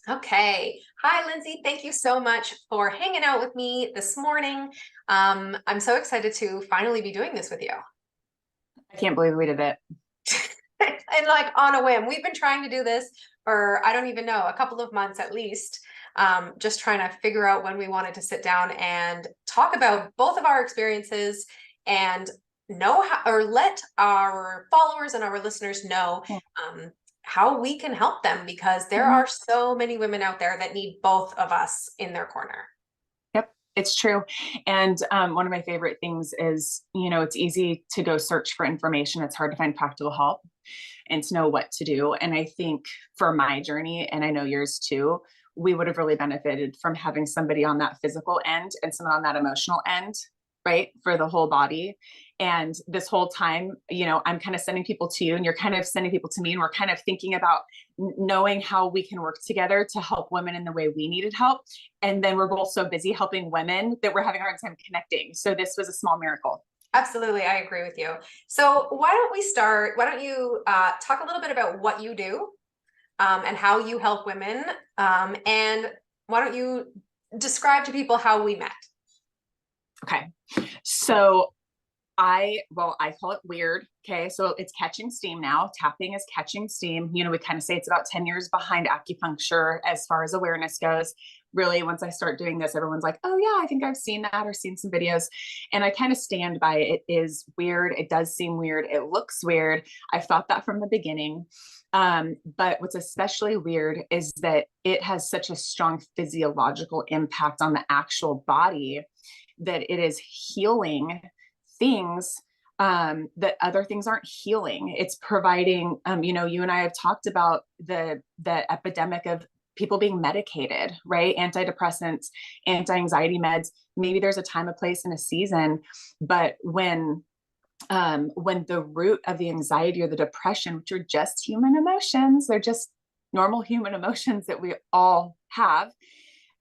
Okay. Hi, Lindsay. Thank you so much for hanging out with me this morning. I'm so excited to finally be doing this with you. I can't believe we did it. And like on a whim, we've been trying to do this for, I don't even know, a couple of months at least. Just trying to figure out when we wanted to sit down and talk about both of our experiences and know how, or let our followers and our listeners know um, how we can help them because there Mhm. are so many women out there that need both of us in their corner. Yep, it's true. And one of my favorite things is, it's easy to go search for information. It's hard to find practical help and to know what to do. And I think for my journey, and I know yours too, we would have really benefited from having somebody on that physical end and someone on that emotional end, right? For the whole body. And this whole time, I'm kind of sending people to you and you're kind of sending people to me. And we're kind of thinking about knowing how we can work together to help women in the way we needed help. And then we're both so busy helping women that we're having a hard time connecting. So this was a small miracle. Absolutely, I agree with you. So why don't we start? Why don't you talk a little bit about what you do and how you help women? And why don't you describe to people how we met? Okay. So I call it weird. Okay. So it's catching steam now. Tapping is catching steam. We kind of say it's about 10 years behind acupuncture as far as awareness goes. Really, once I start doing this, everyone's like, oh, yeah, I think I've seen that or seen some videos. And I kind of stand by it. It is weird. It does seem weird. It looks weird. I've thought that from the beginning. But what's especially weird is that it has such a strong physiological impact on the actual body that it is healing things that other things aren't healing. It's providing, you and I have talked about the epidemic of people being medicated, right? Antidepressants, anti-anxiety meds. Maybe there's a time, a place, and a season, but when the root of the anxiety or the depression, which are just human emotions, they're just normal human emotions that we all have,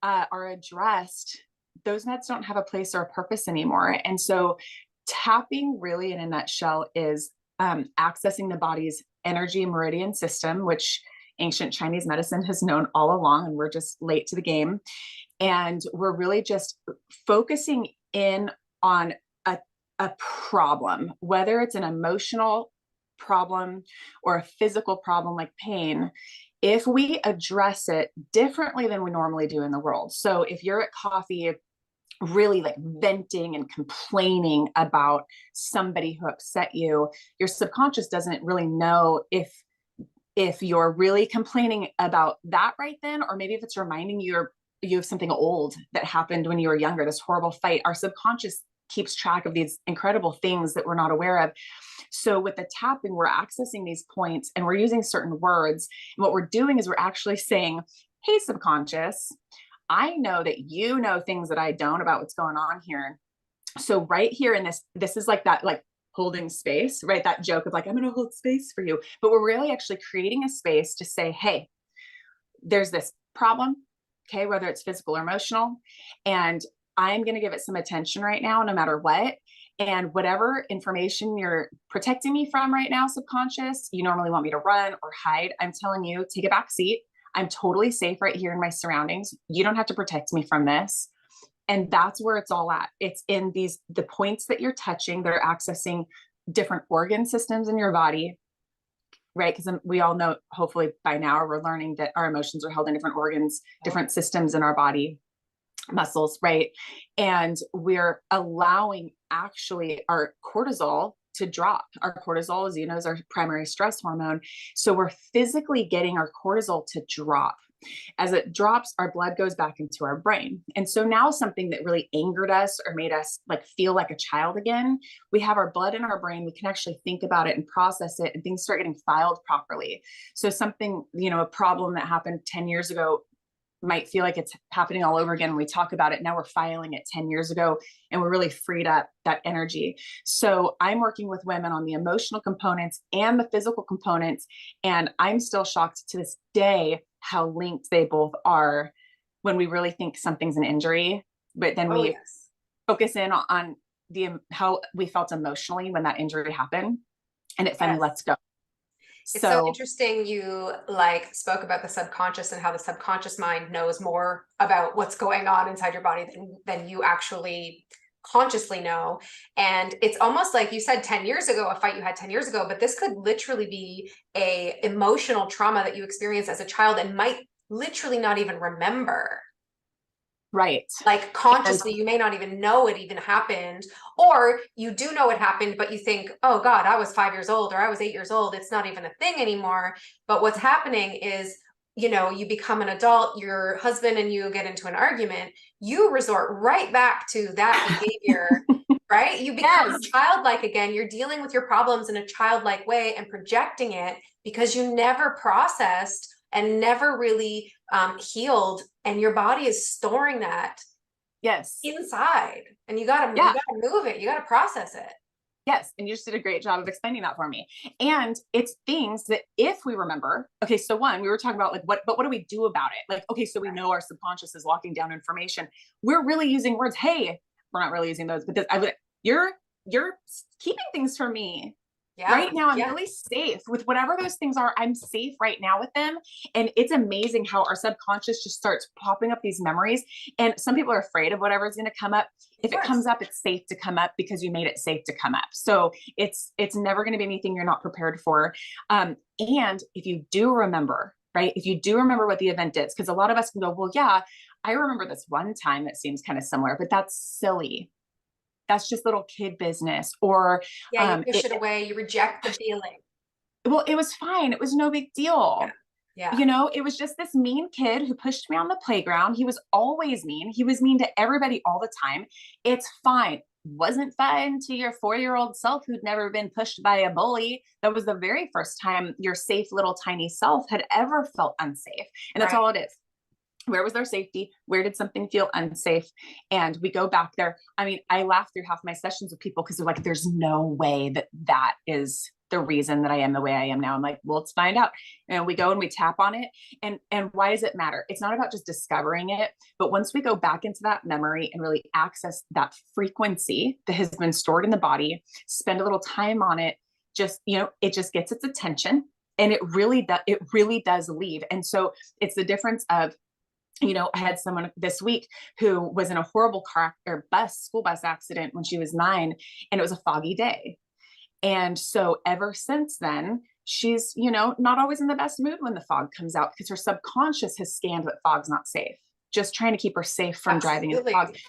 are addressed, those meds don't have a place or a purpose anymore. And so tapping really in a nutshell is accessing the body's energy meridian system, which ancient Chinese medicine has known all along, and we're just late to the game. And we're really just focusing in on a problem, whether it's an emotional problem or a physical problem like pain, if we address it differently than we normally do in the world. So if you're at coffee, really like venting and complaining about somebody who upset you, your subconscious doesn't really know if you're really complaining about that right then, or maybe if it's reminding you of something old that happened when you were younger, this horrible fight. Our subconscious keeps track of these incredible things that we're not aware of. So with the tapping, we're accessing these points and we're using certain words. And what we're doing is we're actually saying, hey, subconscious, I know that you know things that I don't about what's going on here. So right here in this is like that, like holding space, right? That joke of like, I'm going to hold space for you. But we're really actually creating a space to say, hey, there's this problem, okay, whether it's physical or emotional, and I'm going to give it some attention right now, no matter what. And whatever information you're protecting me from right now, subconscious, you normally want me to run or hide. I'm telling you, take a back seat. I'm totally safe right here in my surroundings. You don't have to protect me from this. And that's where it's all at. It's in the points that you're touching that are accessing different organ systems in your body, right? Because we all know, hopefully by now, we're learning that our emotions are held in different organs, different systems in our body, muscles, right? And we're allowing actually our cortisol to drop. Our cortisol, as you know, is our primary stress hormone. So we're physically getting our cortisol to drop. As it drops, our blood goes back into our brain. And so now something that really angered us or made us like feel like a child again, we have our blood in our brain. We can actually think about it and process it, and things start getting filed properly. So something, a problem that happened 10 years ago might feel like it's happening all over again. When we talk about it, now we're filing it 10 years ago and we're really freed up that energy. So I'm working with women on the emotional components and the physical components. And I'm still shocked to this day how linked they both are when we really think something's an injury, but then Oh, we yes. focus in on how we felt emotionally when that injury happened and it finally Yes. lets go. It's so So interesting you like spoke about the subconscious and how the subconscious mind knows more about what's going on inside your body than you actually consciously know. And it's almost like you said 10 years ago, a fight you had 10 years ago, but this could literally be a emotional trauma that you experienced as a child and might literally not even remember. right. Like And consciously, you may not even know it even happened, or you do know it happened, but you think, oh God, I was 5 years old or I was 8 years old. It's not even a thing anymore. But what's happening is, you become an adult, your husband and you get into an argument, you resort right back to that behavior, right? You become yes, childlike again. You're dealing with your problems in a childlike way and projecting it because you never processed and never really healed, and your body is storing that yes, inside, and you gotta yeah. move it, you gotta process it. Yes, and you just did a great job of explaining that for me. And it's things that if we remember, okay, so one, we were talking about like what do we do about it? Like, okay, so we know our subconscious is locking down information. We're really using words. Hey, we're not really using those, but you're keeping things from me. Yeah, Right now, I'm yeah. really safe with whatever those things are. I'm safe right now with them. And it's amazing how our subconscious just starts popping up these memories. And some people are afraid of whatever's going to come up. Of If it course. comes up, it's safe to come up because you made it safe to come up. So it's never going to be anything you're not prepared for. And if you do remember, right, if you do remember what the event is, because a lot of us can go, well, yeah, I remember this one time that seems kind of similar, but that's silly. That's just little kid business. Or Yeah, you push it away, you reject the feeling. well, it was fine. It was no big Yeah, deal. yeah. You know, it was just this mean kid who pushed me on the playground. He was always mean. He was mean to everybody all the time. It's fine. Wasn't fine to your 4-year-old self who'd never been pushed by a bully. That was the very first time your safe little tiny self had ever felt unsafe. And that's Right. all it is. Where was their safety? Where did something feel unsafe? And we go back there. I mean, I laugh through half my sessions with people because they're like, there's no way that that is the reason that I am the way I am now. I'm like, well, let's find out. And we go and we tap on it. And why does it matter? It's not about just discovering it, but once we go back into that memory and really access that frequency that has been stored in the body, spend a little time on it, just, it just gets its attention. And it really does leave. And so it's the difference of, I had someone this week who was in a horrible school bus accident when she was 9, and it was a foggy day. And so ever since then, she's, not always in the best mood when the fog comes out because her subconscious has scanned that fog's not safe, just trying to keep her safe from driving in the fog. Absolutely.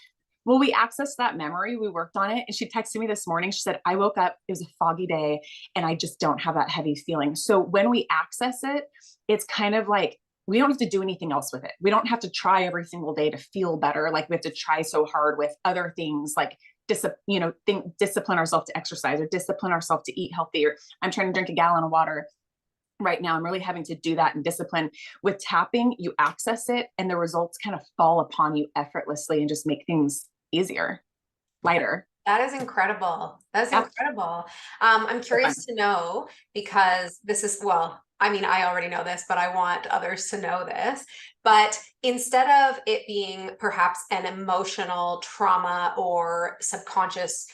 Well, we accessed that memory. We worked on it. And she texted me this morning. She said, I woke up, it was a foggy day, and I just don't have that heavy feeling. So when we access it, it's kind of like, we don't have to do anything else with it. We don't have to try every single day to feel better. Like we have to try so hard with other things like discipline ourselves to exercise or discipline ourselves to eat healthy. Or I'm trying to drink a gallon of water right now. I'm really having to do that in discipline. With tapping, you access it and the results kind of fall upon you effortlessly and just make things easier, lighter. That is incredible. That's Yeah, incredible. I'm so fun. curious to know, because this is, well, I mean, I already know this, but I want others to know this. But instead of it being perhaps an emotional trauma or subconscious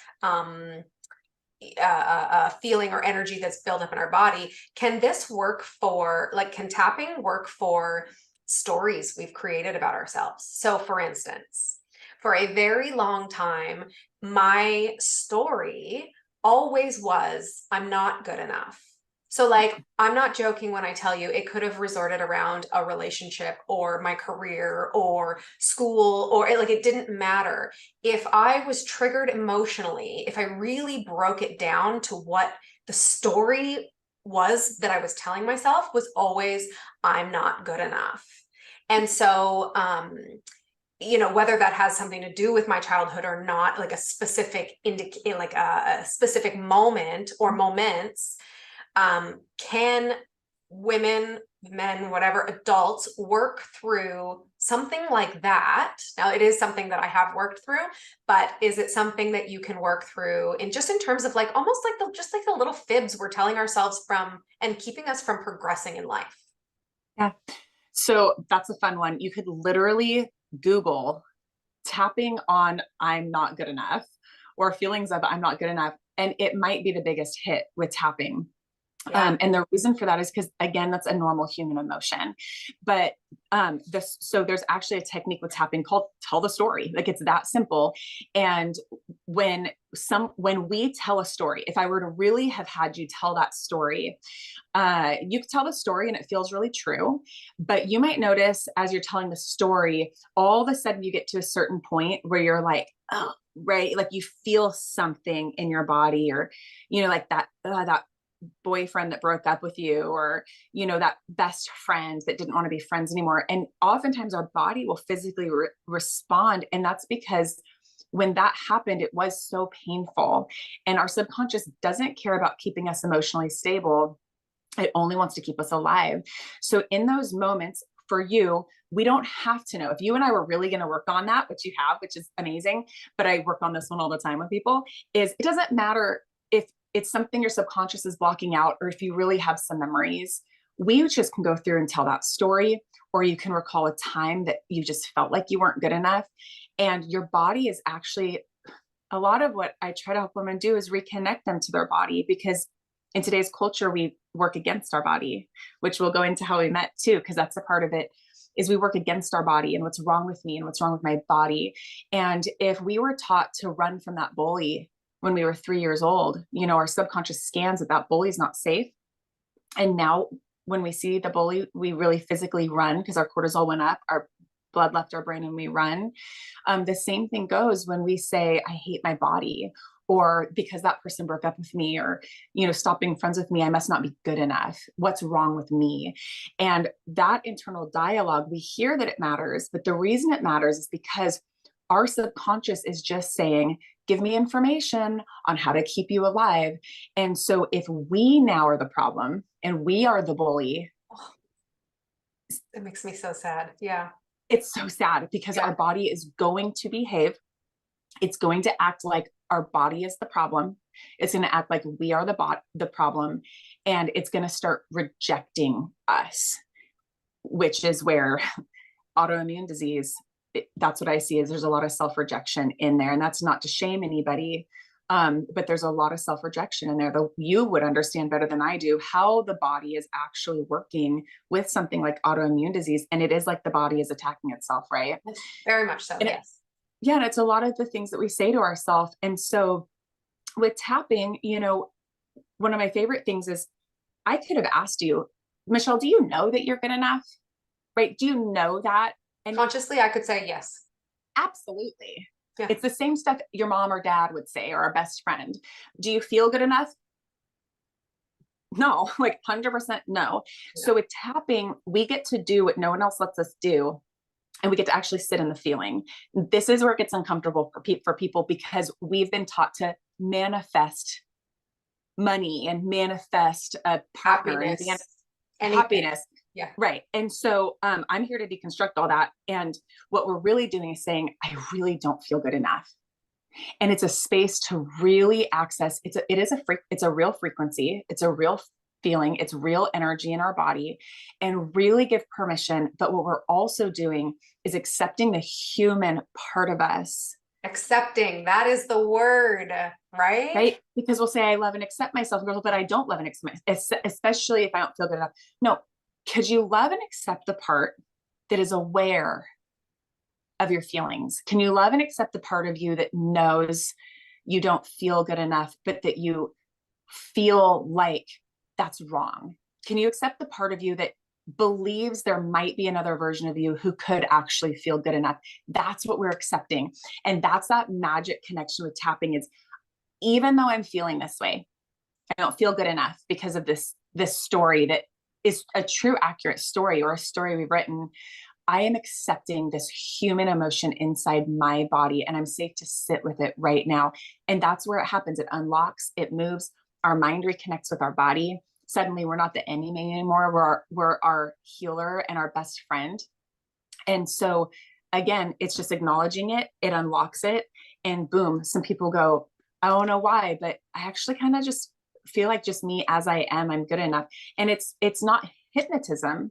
feeling or energy that's built up in our body, can this work for, like, can tapping work for stories we've created about ourselves? So for instance, for a very long time, my story always was, I'm not good enough. So like, I'm not joking when I tell you it could have resorted around a relationship or my career or school, or like, it didn't matter. If I was triggered emotionally, if I really broke it down to what the story was that I was telling myself, was always, I'm not good enough. And so, whether that has something to do with my childhood or not, like a specific like a specific moment or moments, can women, men, whatever, adults work through something like that? Now, it is something that I have worked through, but is it something that you can work through in just in terms of like almost like the little fibs we're telling ourselves from and keeping us from progressing in life? Yeah. So that's a fun one. You could literally Google tapping on I'm not good enough or feelings of I'm not good enough. And it might be the biggest hit with tapping. Yeah. And the reason for that is because, again, that's a normal human emotion. But so there's actually a technique with tapping called tell the story. Like, it's that simple. And when we tell a story, if I were to really have had you tell that story, you could tell the story and it feels really true. But you might notice as you're telling the story, all of a sudden you get to a certain point where you're like, oh, right. Like, you feel something in your body, or, like that boyfriend that broke up with you, or that best friend that didn't want to be friends anymore. And oftentimes our body will physically respond, and that's because when that happened, it was so painful, and our subconscious doesn't care about keeping us emotionally stable. It only wants to keep us alive. So in those moments, for you, we don't have to know. If you and I were really going to work on that, which you have, which is amazing, but I work on this one all the time with people, is it doesn't matter if it's something your subconscious is blocking out, or if you really have some memories. We just can go through and tell that story, or you can recall a time that you just felt like you weren't good enough. And your body is actually, a lot of what I try to help women do is reconnect them to their body, because in today's culture, we work against our body, which we'll go into how we met too, because that's a part of it, is we work against our body and what's wrong with me and what's wrong with my body. And if we were taught to run from that bully when we were 3 years old, our subconscious scans that bully's not safe. And now when we see the bully, we really physically run because our cortisol went up, our blood left our brain, and we run. The same thing goes when we say, I hate my body, or because that person broke up with me, or, stop being friends with me, I must not be good enough. What's wrong with me? And that internal dialogue, we hear that it matters, but the reason it matters is because our subconscious is just saying, give me information on how to keep you alive. And so if we now are the problem and we are the bully, It makes me so sad. Yeah. it's so sad, because our body is going to behave. It's going to act like our body is the problem. It's going to act like we are the problem, and it's going to start rejecting us, which is where autoimmune disease, that's what I see, is there's a lot of self-rejection in there. And that's not to shame anybody. But there's a lot of self-rejection in there, though you would understand better than I do how the body is actually working with something like autoimmune disease. And it is like the body is attacking itself, right? Very much so, yes. Yeah, and it's a lot of the things that we say to ourselves. And so with tapping, one of my favorite things is, I could have asked you, Michelle, do you know that you're good enough? Right? Do you know that? And consciously, I could say yes. Absolutely. Yeah. It's the same stuff your mom or dad would say, or a best friend. Do you feel good enough? No, like 100% no. Yeah. So with tapping, we get to do what no one else lets us do. And we get to actually sit in the feeling. This is where it gets uncomfortable for people, because we've been taught to manifest money and manifest a partner, and happiness. Yeah. Right. And so I'm here to deconstruct all that. And what we're really doing is saying, I really don't feel good enough. And it's a space to really access. It's a real frequency. It's a real feeling. It's real energy in our body, and really give permission. But what we're also doing is accepting the human part of us. Accepting, that is the word, right? Right? Because we'll say, I love and accept myself, but I don't love and accept myself, especially if I don't feel good enough. No, could you love and accept the part that is aware of your feelings? Can you love and accept the part of you that knows you don't feel good enough, but that you feel like that's wrong? Can you accept the part of you that believes there might be another version of you who could actually feel good enough? That's what we're accepting. And that's that magic connection with tapping, is even though I'm feeling this way, I don't feel good enough because of this story that is a true, accurate story, or a story we've written. I am accepting this human emotion inside my body, and I'm safe to sit with it right now. And that's where it happens. It unlocks, it moves, our mind reconnects with our body. Suddenly we're not the enemy anymore. We're our healer and our best friend. And so again, it's just acknowledging it, it unlocks it, and boom, some people go, I don't know why, but I actually kind of just feel like just me as I am, I'm good enough. And it's not hypnotism.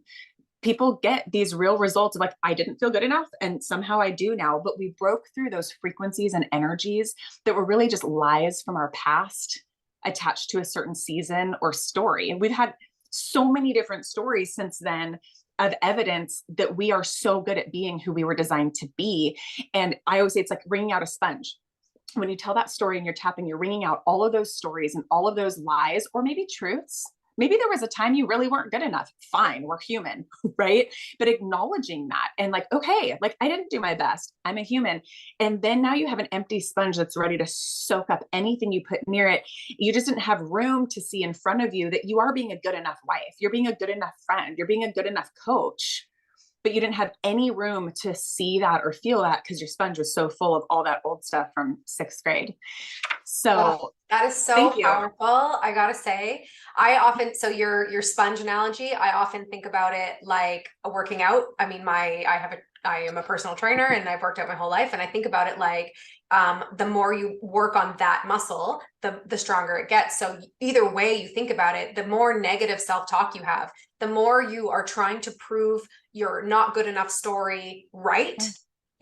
People get these real results of like, I didn't feel good enough, and somehow I do now. But we broke through those frequencies and energies that were really just lies from our past attached to a certain season or story. And we've had so many different stories since then of evidence that we are so good at being who we were designed to be. And I always say it's like wringing out a sponge. When you tell that story and you're tapping, you're wringing out all of those stories and all of those lies, or maybe truths. Maybe there was a time you really weren't good enough. Fine, we're human, right? But acknowledging that and like, okay, like I didn't do my best. I'm a human. And then now you have an empty sponge that's ready to soak up anything you put near it. You just didn't have room to see in front of you that you are being a good enough wife. You're being a good enough friend. You're being a good enough coach. But you didn't have any room to see that or feel that because your sponge was so full of all that old stuff from 6th grade. Oh, So that is so thank you. powerful. I gotta say, I often, so your sponge analogy, I often think about it like a working out. I mean, I am a personal trainer and I've worked out my whole life. And I think about it like, the more you work on that muscle, the stronger it gets. So either way you think about it, the more negative self-talk you have, the more you are trying to prove your not good enough story right.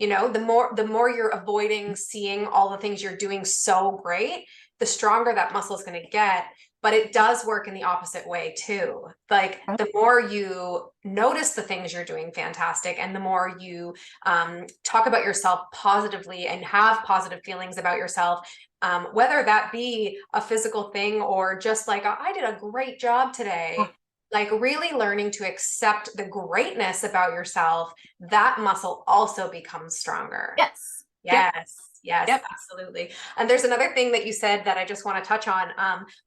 The more you're avoiding seeing all the things you're doing so great, the stronger that muscle is going to get. But it does work in the opposite way too. Like the more you notice the things you're doing fantastic, and the more you talk about yourself positively and have positive feelings about yourself, whether that be a physical thing or just like, I did a great job today. Like really learning to accept the greatness about yourself, that muscle also becomes stronger. Yes. Yes. Yes, Yep. absolutely. And there's another thing that you said that I just want to touch on,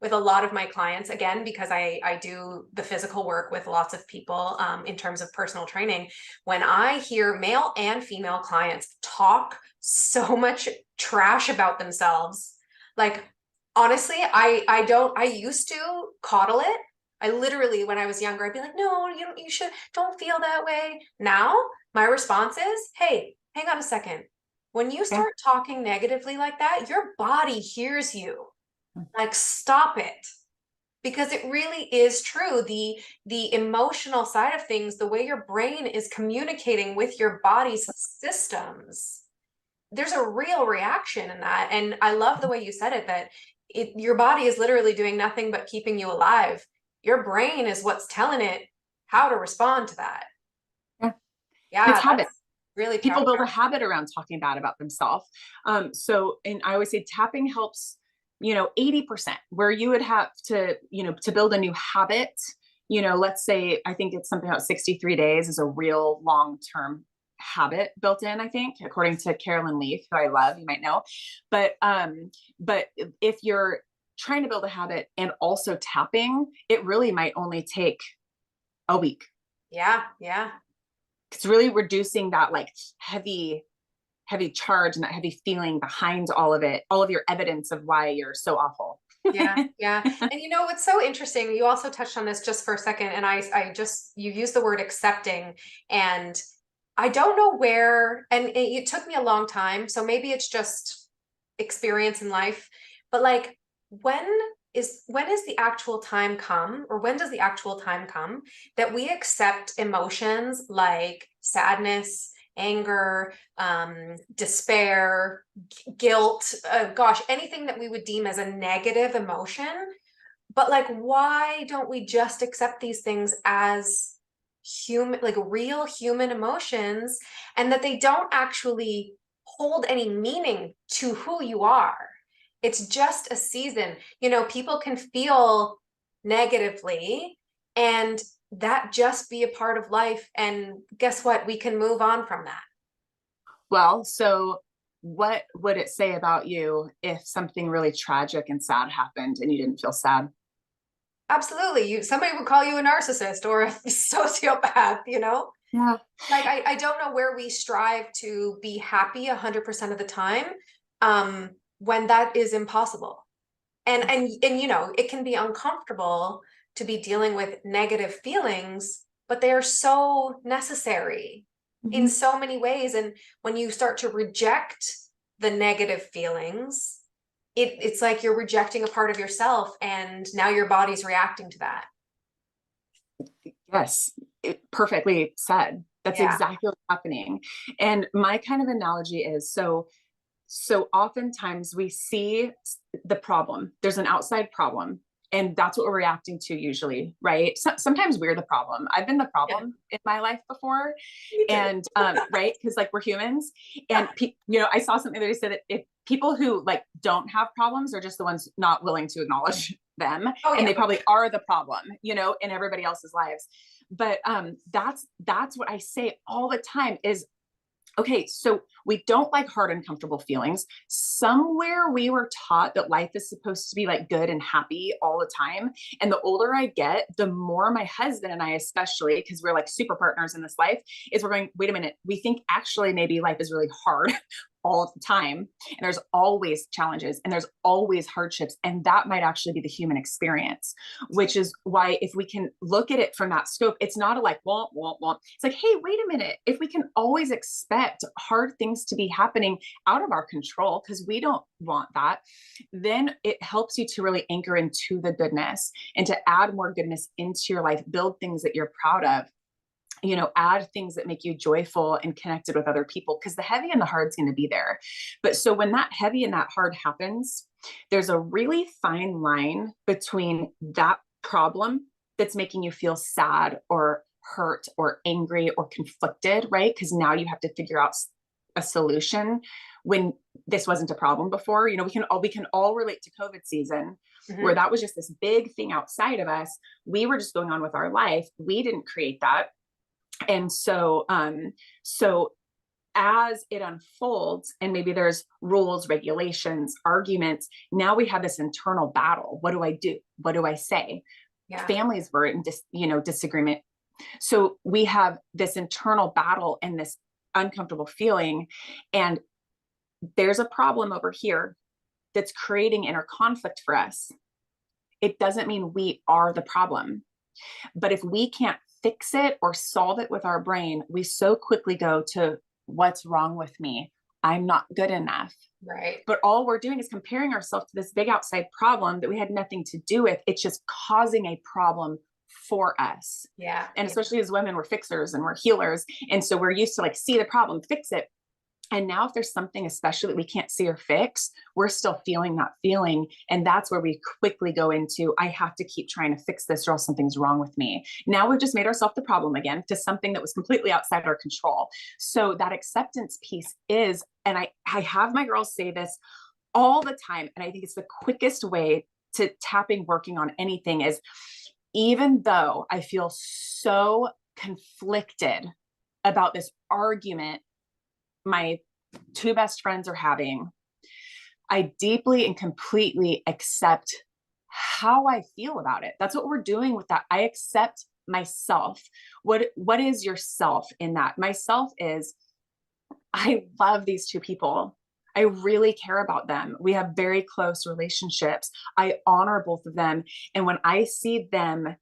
with a lot of my clients, again, because I do the physical work with lots of people, in terms of personal training. When I hear male and female clients talk so much trash about themselves, like honestly, I used to coddle it. I literally, when I was younger, I'd be like, no, don't feel that way. Now my response is, hey, hang on a second. When you Yeah. start talking negatively like that, your body hears you. Like, stop it. Because it really is true. The emotional side of things, the way your brain is communicating with your body's systems, there's a real reaction in that. And I love the way you said it, that your body is literally doing nothing but keeping you alive. Your brain is what's telling it how to respond to that. Yeah. Yeah, It's habit. that's really People powerful. build a habit around talking bad about themselves. And I always say tapping helps, 80%, where you would have to, to build a new habit, let's say, I think it's something about 63 days is a real long-term habit built in, I think, according to Carolyn Leaf, who I love, you might know. But if you're trying to build a habit and also tapping, it really might only take a week. Yeah, yeah. It's really reducing that like heavy charge and that heavy feeling behind all of it, all of your evidence of why you're so awful. Yeah, yeah. And what's so interesting, you also touched on this just for a second, and you used the word accepting, and I don't know where, and it took me a long time, so maybe it's just experience in life, but like when is the actual time come, or when does the actual time come that we accept emotions like sadness, anger, despair, guilt, gosh, anything that we would deem as a negative emotion? But like, why don't we just accept these things as human, like real human emotions, and that they don't actually hold any meaning to who you are? It's just a season. People can feel negatively, and that just be a part of life. And guess what? We can move on from that. Well, so what would it say about you if something really tragic and sad happened and you didn't feel sad? Absolutely. Somebody would call you a narcissist or a sociopath, Yeah. Like I don't know where we strive to be happy 100% of the time, when that is impossible. And it can be uncomfortable to be dealing with negative feelings, but they are so necessary in Mhm. so many ways. And when you start to reject the negative feelings, it's like you're rejecting a part of yourself, and now your body's reacting to that. Yes, perfectly said. That's Yeah. exactly what's happening. And my kind of analogy is, so So oftentimes we see the problem. There's an outside problem, and that's what we're reacting to usually, right? Sometimes we're the problem. I've been the Yeah, problem in my life before, me too. and right, because like we're humans, and I saw something that they said that if people who like don't have problems are just the ones not willing to acknowledge them, Oh and yeah. they probably are the problem, in everybody else's lives. But that's what I say all the time is, okay, so we don't like hard, uncomfortable feelings. Somewhere we were taught that life is supposed to be like good and happy all the time. And the older I get, the more my husband and I, especially, because we're like super partners in this life, is we're going, wait a minute, we think actually maybe life is really hard all the time. And there's always challenges and there's always hardships. And that might actually be the human experience, which is why if we can look at it from that scope, it's not a like, womp, womp, womp. It's like, hey, wait a minute. If we can always expect hard things to be happening out of our control, because we don't want that, then it helps you to really anchor into the goodness and to add more goodness into your life, build things that you're proud of, add things that make you joyful and connected with other people, because the heavy and the hard is going to be there. But so when that heavy and that hard happens, there's a really fine line between that problem that's making you feel sad or hurt or angry or conflicted, right? Because now you have to figure out a solution when this wasn't a problem before. We can all relate to COVID season, where that was just this big thing outside of us. We were just going on with our life. We didn't create that. And so as it unfolds and maybe there's rules, regulations, arguments, now we have this internal battle. What do I do? What do I say? Yeah. Families were in disagreement. So we have this internal battle and this uncomfortable feeling, and there's a problem over here that's creating inner conflict for us. It doesn't mean we are the problem. But if we can't fix it or solve it with our brain, we so quickly go to what's wrong with me? I'm not good enough. Right. But all we're doing is comparing ourselves to this big outside problem that we had nothing to do with. It's just causing a problem for us. Yeah. And especially as women, we're fixers and we're healers. And so we're used to like see the problem, fix it. And now if there's something especially that we can't see or fix, we're still feeling that feeling. And that's where we quickly go into, I have to keep trying to fix this or else something's wrong with me. Now we've just made ourselves the problem again to something that was completely outside our control. So that acceptance piece is, and I have my girls say this all the time, and I think it's the quickest way to tapping, working on anything is, even though I feel so conflicted about this argument my two best friends are having, I deeply and completely accept how I feel about it. That's what we're doing with that. I accept myself. What is yourself in that? Myself is, I love these two people. I really care about them. We have very close relationships. I honor both of them. And when I see them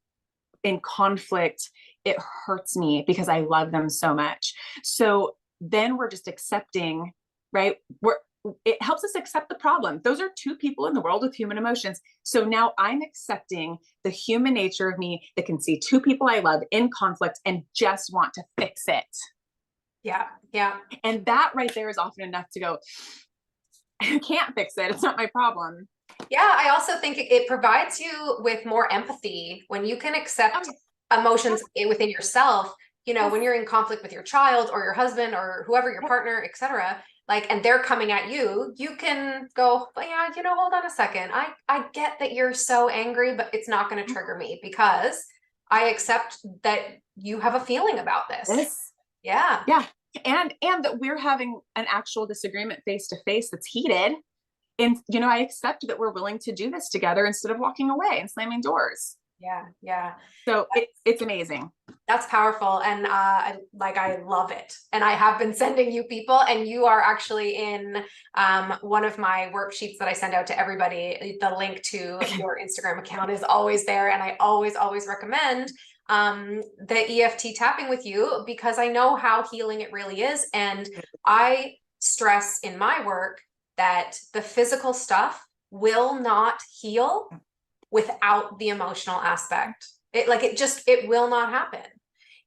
in conflict, it hurts me because I love them so much. So then we're just accepting, right? It helps us accept the problem. Those are two people in the world with human emotions. So now I'm accepting the human nature of me that can see two people I love in conflict and just want to fix it. Yeah. Yeah. And that right there is often enough to go, I can't fix it. It's not my problem. Yeah. I also think it provides you with more empathy when you can accept emotions within yourself. When you're in conflict with your child or your husband or whoever, your partner, etc., and they're coming at you, you can go, but yeah, hold on a second. I get that you're so angry, but it's not going to trigger me because I accept that you have a feeling about this. Yes. Yeah. Yeah. And that we're having an actual disagreement face to face that's heated. And, I accept that we're willing to do this together instead of walking away and slamming doors. Yeah. Yeah. So it's amazing. That's powerful. And I love it. And I have been sending you people, and you are actually in one of my worksheets that I send out to everybody. The link to your Instagram account is always there. And I always recommend the EFT tapping with you because I know how healing it really is. And I stress in my work that the physical stuff will not heal without the emotional aspect. It will not happen.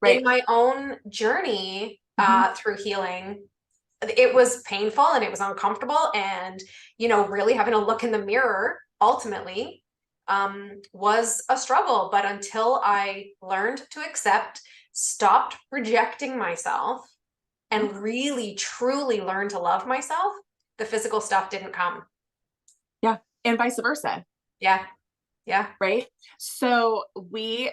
Right. In my own journey through healing, it was painful and it was uncomfortable, and, you know, really having to look in the mirror ultimately was a struggle. But until I learned to accept, stopped rejecting myself, and really truly learned to love myself, the physical stuff didn't come. Yeah. And vice versa. Yeah. Yeah. Right. So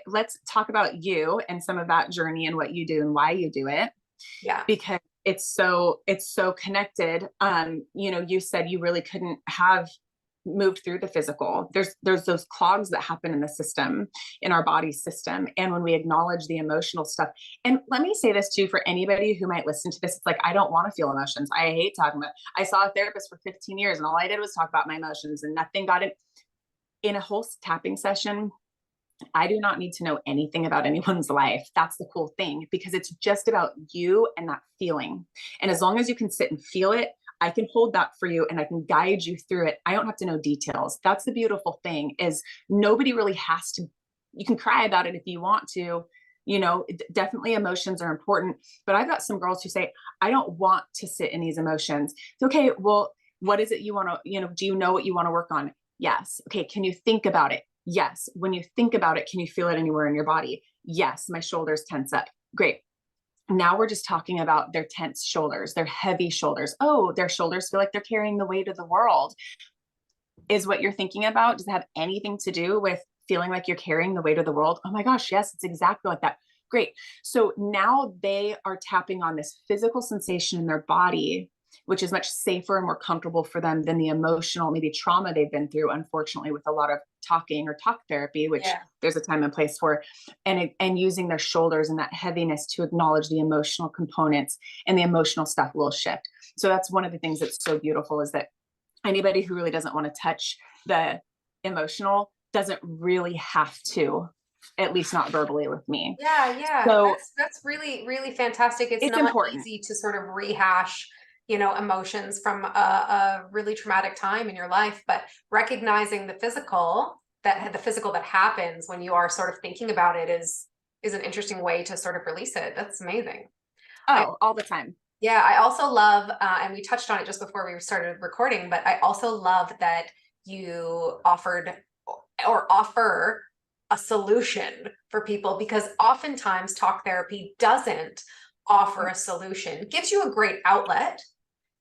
let's talk about you and some of that journey and what you do and why you do it, Yeah. because it's so connected. You know, you said you really couldn't have moved through the physical. There's those clogs that happen in the system, in our body system. And when we acknowledge the emotional stuff, and let me say this too, for anybody who might listen to this, it's like, I don't want to feel emotions. I hate talking about, I saw a therapist for 15 years and all I did was talk about my emotions and nothing got it. In a whole tapping session, I do not need to know anything about anyone's life. That's the cool thing, because it's just about you and that feeling. And as long as you can sit and feel it, I can hold that for you and I can guide you through it. I don't have to know details. That's the beautiful thing, is nobody really has to. You can cry about it if you want to, you know, definitely emotions are important. But I've got some girls who say, I don't want to sit in these emotions. It's okay. Well, what is it you want to, you know, do you know what you want to work on? Yes. Okay. Can you think about it? Yes. When you think about it, can you feel it anywhere in your body? Yes. My shoulders tense up. Great. Now we're just talking about their tense shoulders, their heavy shoulders. Oh, their shoulders feel like they're carrying the weight of the world. Is what you're thinking about, does it have anything to do with feeling like you're carrying the weight of the world? Oh my gosh, yes, it's exactly like that. Great. So now they are tapping on this physical sensation in their body, which is much safer and more comfortable for them than the emotional, maybe trauma they've been through, unfortunately, with a lot of talking or talk therapy, which there's a time and place for, and using their shoulders and that heaviness to acknowledge the emotional components, and the emotional stuff will shift. So that's one of the things that's so beautiful, is that anybody who really doesn't want to touch the emotional doesn't really have to, at least not verbally with me. Yeah. So That's really, really fantastic. It's not important. easy to sort of rehash, you know, emotions from a really traumatic time in your life, but recognizing the physical that happens when you are sort of thinking about it is an interesting way to sort of release it. That's amazing. All the time. Yeah, I also love, and we touched on it just before we started recording, but I also love that you offered or offer a solution for people, because oftentimes talk therapy doesn't offer a solution. It gives you a great outlet,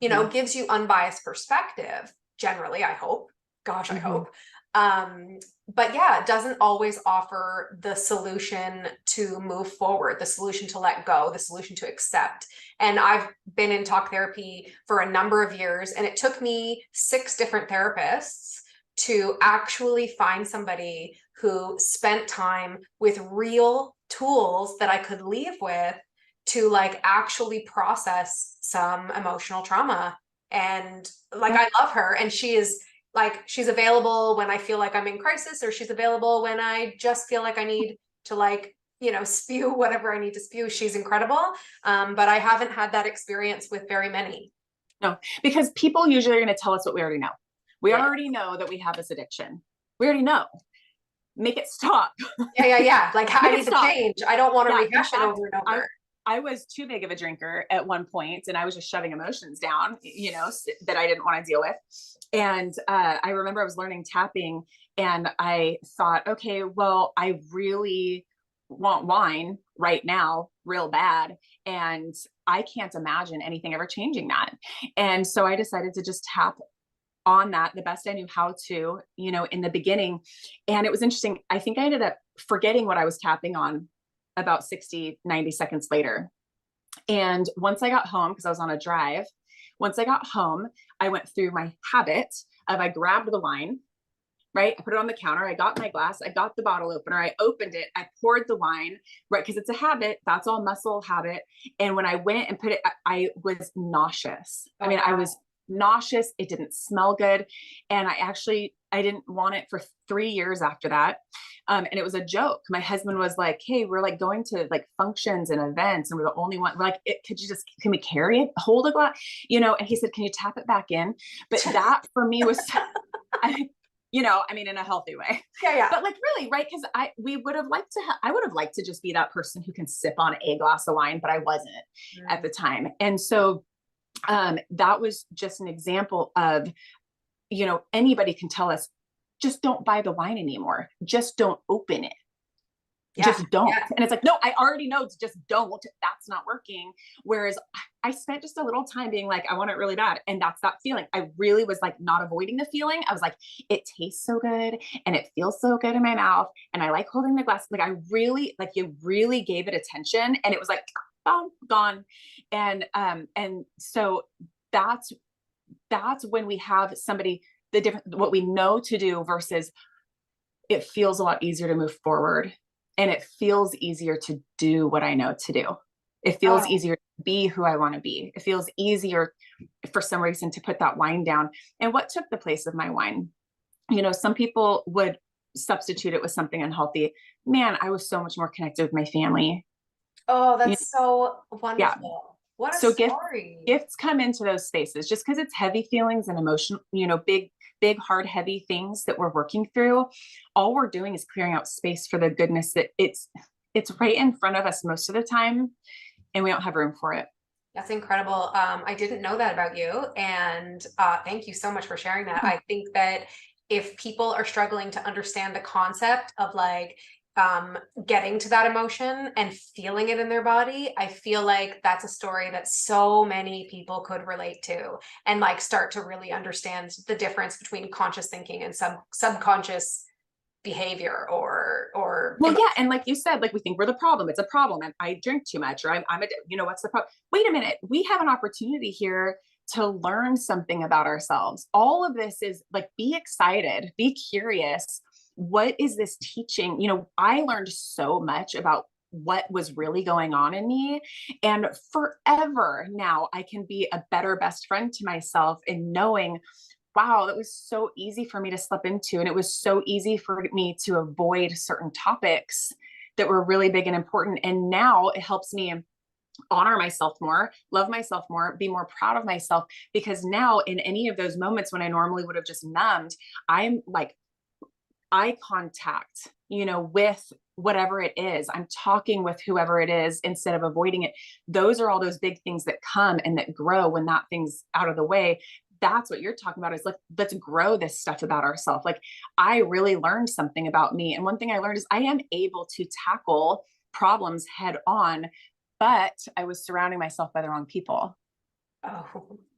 you know, gives you unbiased perspective, generally, I hope. Gosh, I hope. But yeah, it doesn't always offer the solution to move forward, the solution to let go, the solution to accept. And I've been in talk therapy for a number of years, and it took me 6 different therapists to actually find somebody who spent time with real tools that I could leave with to like actually process some emotional trauma. And like, I love her, and she is like, she's available when I feel like I'm in crisis, or she's available when I just feel like I need to, like, you know, spew whatever I need to spew. She's incredible. But I haven't had that experience with very many. No, because people usually are going to tell us what we already know. We already know that we have this addiction. We already know. Make it stop. Yeah. Like, I need to change. I don't want to rehash it over and over. I was too big of a drinker at one point, and I was just shoving emotions down, you know, that I didn't want to deal with. And I remember I was learning tapping, and I thought, okay, well, I really want wine right now, real bad. And I can't imagine anything ever changing that. And so I decided to just tap on that the best I knew how to, you know, in the beginning. And it was interesting. I think I ended up forgetting what I was tapping on about 60, 90 seconds later. And once I got home, because I was on a drive, once I got home, I went through my habit of, I grabbed the wine, right? I put it on the counter. I got my glass. I got the bottle opener. I opened it. I poured the wine, right? Because it's a habit. That's all muscle habit. And when I went and put it, I was nauseous. I mean, I was nauseous. It didn't smell good. And I didn't want it for 3 years after that. And it was a joke. My husband was like, hey, we're like going to like functions and events, and we're the only one. We're like, can we carry it, hold a glass, you know? And he said, can you tap it back in? But that for me was, you know, I mean, in a healthy way. Yeah. But like, really, right? Because I would have liked to just be that person who can sip on a glass of wine, but I wasn't at the time. And so that was just an example of, anybody can tell us, just don't buy the wine anymore. Just don't open it. Yeah. Just don't. Yeah. And it's like, no, I already know it's just don't. That's not working. Whereas I spent just a little time being like, I want it really bad. And that's that feeling. I really was like not avoiding the feeling. I was like, it tastes so good and it feels so good in my mouth. And I like holding the glass. Like you really gave it attention, and it was like, oh, gone. And so that's when we have somebody, the different, what we know to do versus it feels a lot easier to move forward. And it feels easier to do what I know to do. It feels easier to be who I want to be. It feels easier for some reason to put that wine down. And what took the place of my wine? Some people would substitute it with something unhealthy. Man, I was so much more connected with my family. Oh, that's so wonderful. Yeah. What a So story. gifts come into those spaces just because it's heavy feelings and emotion, big, hard, heavy things that we're working through. All we're doing is clearing out space for the goodness that it's right in front of us most of the time, and we don't have room for it. That's incredible. I didn't know that about you. And thank you so much for sharing that. I think that if people are struggling to understand the concept of like getting to that emotion and feeling it in their body, I feel like that's a story that so many people could relate to and like start to really understand the difference between conscious thinking and subconscious behavior or well, yeah. And like you said, like we think we're the problem. It's a problem. And I drink too much, or I'm what's the problem? Wait a minute. We have an opportunity here to learn something about ourselves. All of this is like, be excited, be curious. What is this teaching? I learned so much about what was really going on in me. And forever now I can be a better best friend to myself in knowing, wow, that was so easy for me to slip into. And it was so easy for me to avoid certain topics that were really big and important. And now it helps me honor myself more, love myself more, be more proud of myself, because now in any of those moments when I normally would have just numbed, I'm like eye contact, with whatever it is. I'm talking with whoever it is instead of avoiding it. Those are all those big things that come and that grow when that thing's out of the way. That's what you're talking about, is like, let's grow this stuff about ourselves. Like, I really learned something about me. And one thing I learned is I am able to tackle problems head on, but I was surrounding myself by the wrong people.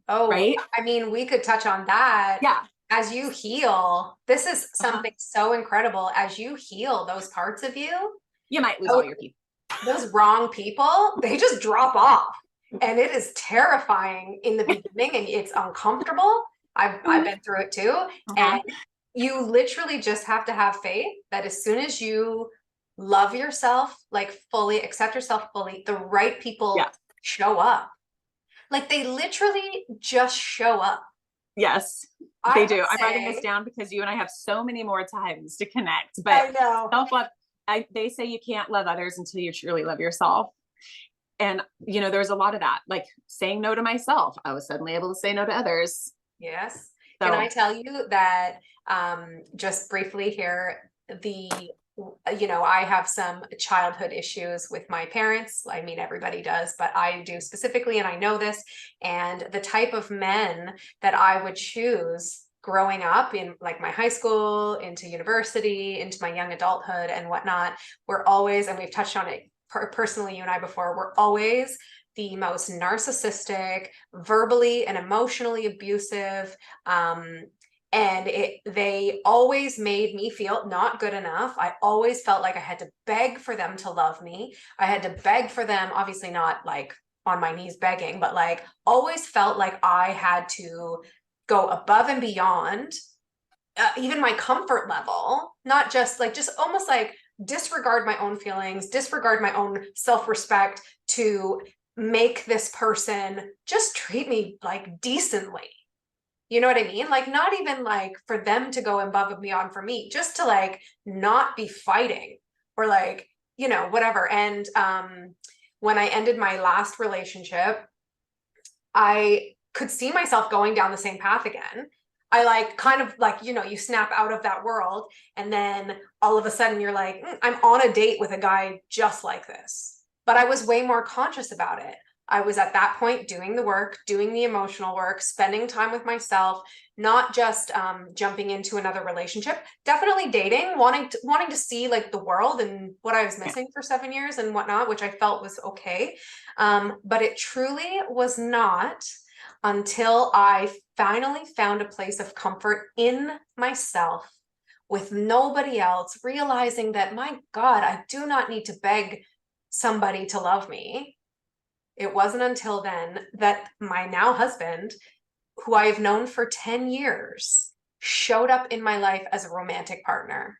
Oh, right. I mean, we could touch on that. Yeah. As you heal, this is something so incredible. As you heal those parts of you, you might lose all your people. Those wrong people, they just drop off. And it is terrifying in the beginning, and it's uncomfortable. I've been through it too. And you literally just have to have faith that as soon as you love yourself, like fully accept yourself fully, the right people show up. Like they literally just show up. Yes, they do. I'm writing this down because you and I have so many more times to connect. But I know. Self-love, they say you can't love others until you truly love yourself. And, there's a lot of that, like saying no to myself. I was suddenly able to say no to others. Yes. So, can I tell you that just briefly here, I have some childhood issues with my parents. I mean, everybody does, but I do specifically, and I know this. And the type of men that I would choose growing up in like my high school, into university, into my young adulthood and whatnot, were always, and we've touched on it personally, you and I before, were always the most narcissistic, verbally and emotionally abusive, and they always made me feel not good enough. I always felt like I had to beg for them to love me. I had to beg for them, obviously not like on my knees begging, but like always felt like I had to go above and beyond even my comfort level, not just almost like disregard my own feelings, disregard my own self-respect to make this person just treat me like decently. You know what I mean? Like not even like for them to go above and beyond for me, just to like not be fighting or like, whatever. And when I ended my last relationship, I could see myself going down the same path again. I like kind of like, you snap out of that world and then all of a sudden you're like, I'm on a date with a guy just like this. But I was way more conscious about it. I was at that point doing the work, doing the emotional work, spending time with myself, not just jumping into another relationship, definitely dating, wanting to see like the world and what I was missing for 7 years and whatnot, which I felt was okay. But it truly was not until I finally found a place of comfort in myself with nobody else, realizing that, my God, I do not need to beg somebody to love me. It wasn't until then that my now husband, who I have known for 10 years, showed up in my life as a romantic partner.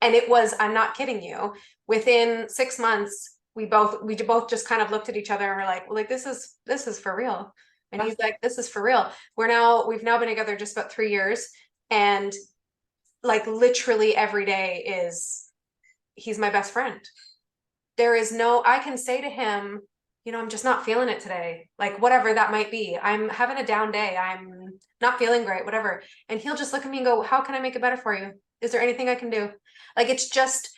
And it was, I'm not kidding you, within 6 months, we both just kind of looked at each other and were like, this is for real. And he's like, this is for real. We've now been together just about 3 years. And like literally every day he's my best friend. There is no, I can say to him, I'm just not feeling it today. Like whatever that might be. I'm having a down day. I'm not feeling great, whatever. And he'll just look at me and go, how can I make it better for you? Is there anything I can do? Like, it's just,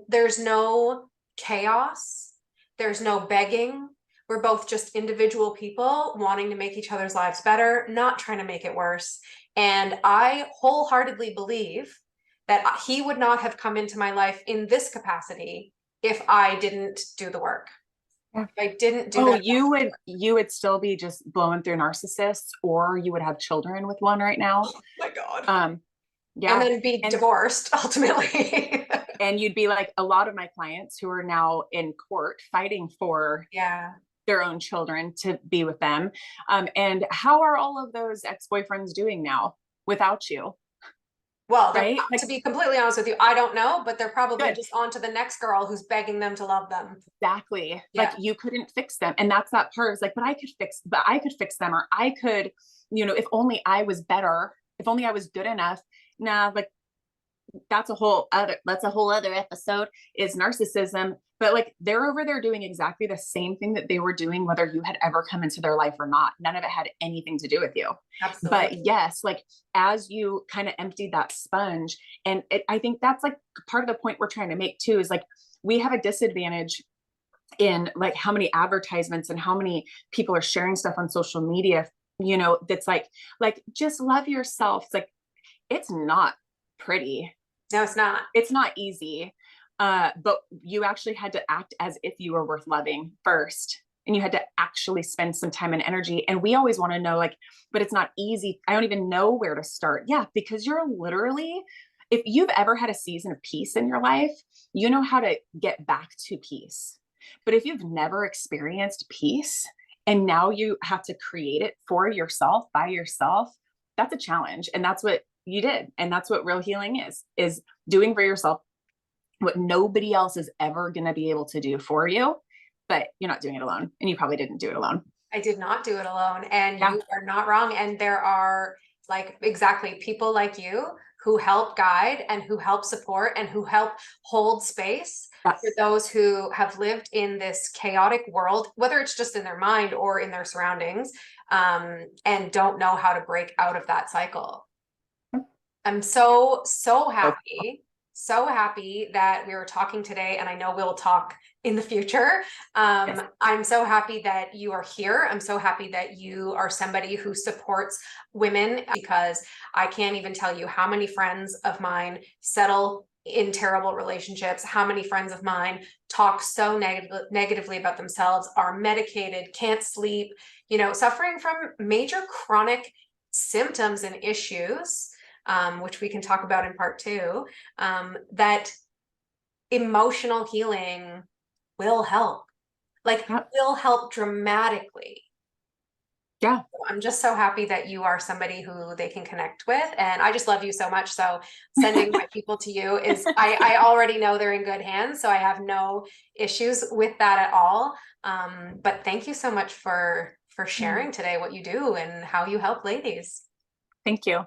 there's no chaos. There's no begging. We're both just individual people wanting to make each other's lives better, not trying to make it worse. And I wholeheartedly believe that he would not have come into my life in this capacity if I didn't do the work. If I didn't do that. You would still be just blowing through narcissists, or you would have children with one right now. Oh my God. Yeah. And then be divorced ultimately. And you'd be like a lot of my clients who are now in court fighting for their own children to be with them. And how are all of those ex-boyfriends doing now without you? Well, right? To be completely honest with you, I don't know, but they're probably just on to the next girl who's begging them to love them. Exactly. Yeah. Like you couldn't fix them. And that's that part. It's like, but I could fix them, or I could, if only I was better, if only I was good enough. Nah, like that's a whole other episode, is narcissism. But like they're over there doing exactly the same thing that they were doing, whether you had ever come into their life or not. None of it had anything to do with you. Absolutely. But yes, like as you kind of emptied that sponge, and I think that's like part of the point we're trying to make too, is like we have a disadvantage in like how many advertisements and how many people are sharing stuff on social media, that's like just love yourself. It's like, it's not pretty. No, it's not. It's not easy. But you actually had to act as if you were worth loving first. And you had to actually spend some time and energy. And we always want to know, like, but it's not easy. I don't even know where to start. Yeah, because you're literally, if you've ever had a season of peace in your life, you know how to get back to peace. But if you've never experienced peace and now you have to create it for yourself, by yourself, that's a challenge. And that's what you did. And that's what real healing is doing for yourself what nobody else is ever going to be able to do for you, but you're not doing it alone. And you probably didn't do it alone. I did not do it alone. And you are not wrong. And there are like exactly people like you who help guide and who help support and who help hold space for those who have lived in this chaotic world, whether it's just in their mind or in their surroundings, and don't know how to break out of that cycle. I'm so happy. So happy that we were talking today, and I know we'll talk in the future. I'm so happy that you are here. I'm so happy that you are somebody who supports women, because I can't even tell you how many friends of mine settle in terrible relationships, how many friends of mine talk so negatively about themselves, are medicated, can't sleep, suffering from major chronic symptoms and issues. Which we can talk about in part 2, that emotional healing will help, will help dramatically. Yeah. So I'm just so happy that you are somebody who they can connect with. And I just love you so much. So sending my people to you is, I already know they're in good hands. So I have no issues with that at all. But thank you so much for sharing today what you do and how you help ladies. Thank you.